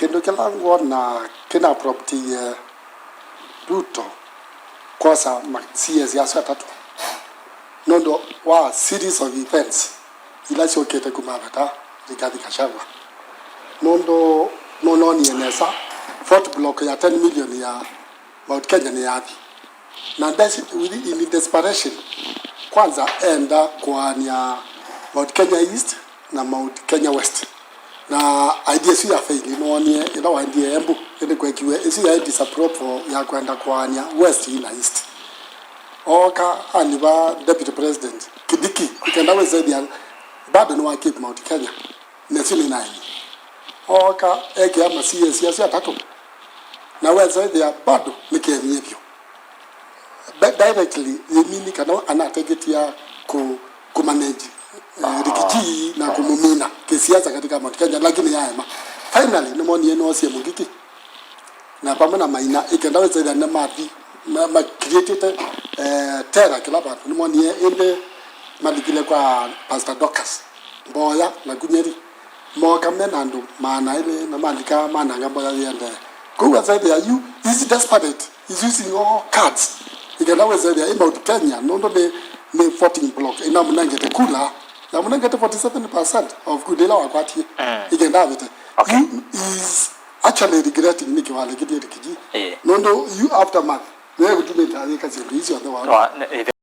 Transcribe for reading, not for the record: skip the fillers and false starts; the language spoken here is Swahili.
kendo kila na kina property Ruto kosa CS ya tatu nondo wa series of events ila sio kete kumabata Rigathi Gachagua nondo ni enesa fourth block ya 10 million ya Mount Kenya ni yapi na in desperation kwanza enda kwa nya Mount Kenya East na Mount Kenya West na idea si ya faili no ni ila idea embu ende kwa kiwe isi ya disapprove ya kwenda kwa nya West na East oka aniba deputy president Kidiki kukenda weza ya bado no keep Mount Kenya nesini nine oka ege ama CS ya tatu na weza ya bado nikeni hivyo directly yemini kana anategetia ku manage rikiji na kumumina kisiasa katika Mount Kenya lakini yaema finally nimoni yeno sie mungiki na pamoja maina ikenda weza na mati ma created terror kila batu nimoni ende malikile kwa Pastor Docas Boya na Kunyeri moga menando maana ile na malika maana ngamba yende kwa sababu ya you is desperate is using all cards ikenda weza ya Mount Kenya nondo ne 14 block ina munangete kula na munangete 47% of kudela wakwati ikenda vite is actually regretting niki wale kidi nondo you after month wewe kutumeta kazi hizo ndio